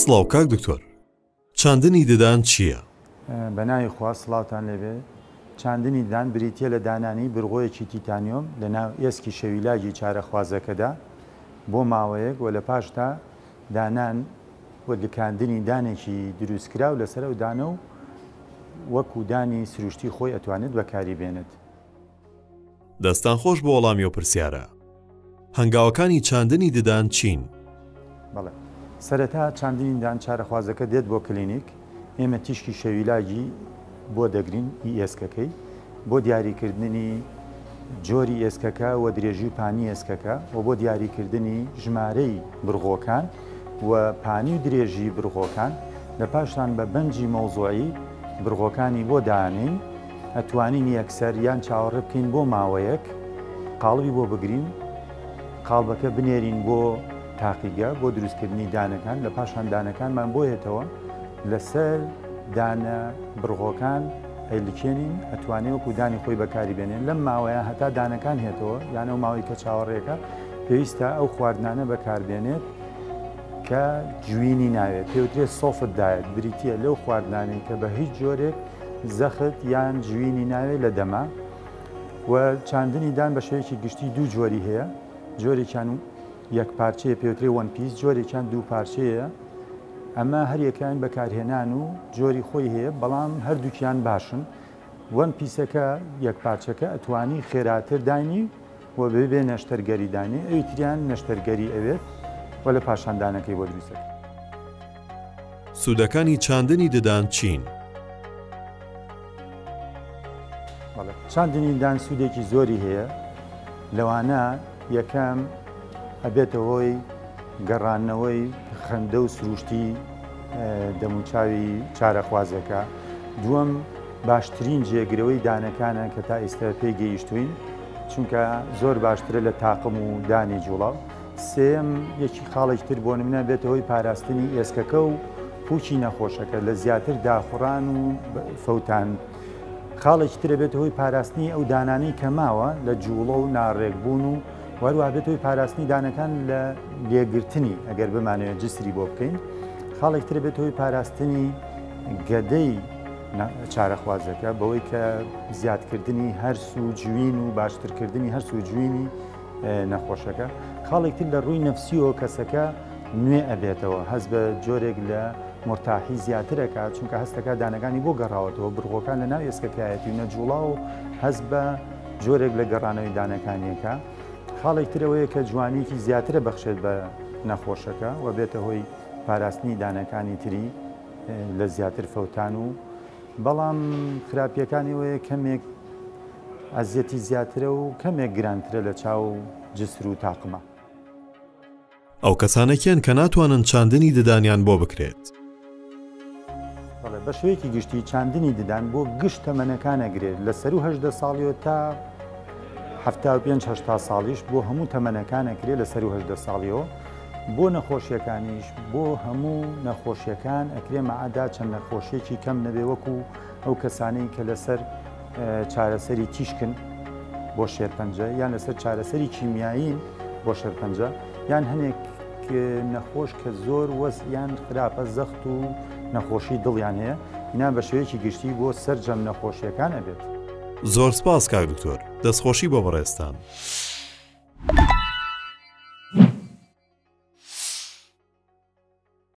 سڵاو کاک دکتۆر، چاندنی ددان چییە؟ بەناوی خوا سڵاوتان لەبێ. چاندنی ددان بریتیە لە دانانی برغۆیەکی تیتانیۆم لە ناو ئێسکی شەویلاجی چارەخوازەکەدا بۆ ماوەیەک و لە پاشتا دانان وەرگکاندنی دانێکی دروستکرا و لەسەر ئەو دانە و وەکو دانی سروشتی خۆی ئەتوانێت بەکاری بێنێت. دەستان خۆش بۆ وەڵامی ئەو پرسیارە. هەنگاوەکانی چاندنی ددان چین؟ بەڵێ، سەرەتا چاندنی ددان چارەخوازەکە دێت بۆ کلینیک. ئێمە تیشکی شەویلاجی بۆ دەگرین ئێسکەکەی بۆ دیاریکردنی جۆری ئێسکەکە و درێژی و پانی ئێسکەکە و بۆ دیاریکردنی ژمارەی برغۆکان و پانی و درێژی برغۆکان. لە پاشان بە بەنجی مەوزوعی برغۆکانی بۆ دانین ئەتوانین یەکسەر یان چاوەڕێ بکەین بۆ ماوەیەک، قاڵبی بۆ بگرین، قاڵبەکە بنێرین بۆ تاقیگە بۆ دروستکردنی دانەکان. لە پاشان دانەکانمان بۆیێتەوە لەسەر دانە برغۆکان هەیلکێنین، ئەتوانێت وەکو دانی خۆی بەکاری بێنێن. لەم ماوەیە هەتا دانەکان هێتەوە یان ئەو ماوەی کە چاوەڕێەکە پێویستە ئەو خواردنانە بەکاربێنێت کە جوینی ناوێت، پێوترێت سۆفت دایەت، بریتیە لەو خواردنانەی کە بە هیچ جۆرێک زەخت یان جوینی ناوێت لە دەما. و چاندنی دان بە شێوەیەکی گشتی دوو جۆری هەیە، جۆرێکیان یەک پارچەیە پێوترێ وەن پیس، جۆرێکیان دوو پارچەیە. ئەمە هەریەکان بەکارهێنان و جۆری خۆی هەیە، بەڵام هەردووکیان باشن. وەن پیسەکە یەک پارچەکە ئەتوانی خێراتر دانی و ببێ نەشتەرگەری دانی، ئەوی تریان نەشتەرگەری ئەوێت و لە پاشاندانەکەی بۆ دروستەکە. سوودەکانی چاندنی ددان چین؟ چاندنی ددان سوودێکی زۆری هەیە. لەوانە یەکەم ئەبێتە هۆی گەڕانەوەی خەندە و سروشتی دەموچاوی چارەخوازەکە. دووەم باشترین جێگرەوەی دانەکانە کە تا ئێستا پێی گەیشتوین، چونکە زۆر باشترە لە تاقم و دانی جوڵاو. سێم یەکی خاڵێکی تر بۆ نمونە بێتە هۆی پاراستنی ئێسکەکە و پوچی نەخۆشەکە لە زیاتر داخوڕان و فەوتان. خاڵێکی ترە بێتە هۆی پاراستنی ئەو دانانەی کە ماوە لە جوڵە و ناڕێکبوون و وەروە بێت هۆی پاراستنی دانەکان لە لێگرتنی ئەگەر بمانەوێت جسری بۆ بکەین. خاڵێک ترە بێت هۆی پاراستنی گەدەی چارەخوازەکە بەوەی کە زیادکردنی هەرس و جوین و باشترکردنی هەرس و جوینی نەخۆشەکە. خاڵێک تر لە ڕووی نەفسیەوە کەسەکە نوێ ئەبێتەوە، هەست بە جۆرێک لە مرتاحی زیاترەکە، چونکە هەستەکە دانەکانی بۆ گەڕاوەتەوە، برغۆکان لە ناو ئێسکەکایەتی نەجوڵا و هەست بە جۆرێک لە گەڕانەوەی دانەکانیەکە. خاڵێک ترەوەیە کە جوانیکی زیاترە بەخشێت بە نەخۆشەکە و بێتە هۆی پاراستنی دانەکانی تری لە زیاتر فەوتان و بەڵام خراپیەکانی وەیە کەمێک ئەزیەتی زیاترە و کەمێک گرانترە لە چاو جسر و تاقمە. ئەو کەسانێکیان کە ناتوانن چاندنی ددانیان بۆ بکرێت؟ بە شێوەیەکی گشتی چاندنی ددان بۆ گشت تەمەنەکان ئەگرێت لە سەر و 18 ساڵیەوە تا 75-80 ساڵیش، بۆ هەموو تەمەنەکان ئەکرێت لە سەر و 18 ساڵیەوە. بۆ نەخۆشیەکانیش بۆ هەموو نەخۆشیەکان ئەکرێ مەعادا چەند نەخۆشیێکی کەم نەبێ، وەکو ئەو کەسانەی کە لەسەر چارەسەری تیشکن بۆ شێرپەنجە یان لەسەر چارەسەری کیمیایین بۆ شێرپەنجە، یان هەنێک نەخۆش کە زۆر وەز یان خراپە زەخت و نەخۆشی دڵیان هەیە، اینا بە شێوەیەکی گشتی بۆ سەرجەم نەخۆشیەکان ئەبێت. زۆر سپاس کاک دکتۆر، دەستخۆشی بۆ بەڕێستان.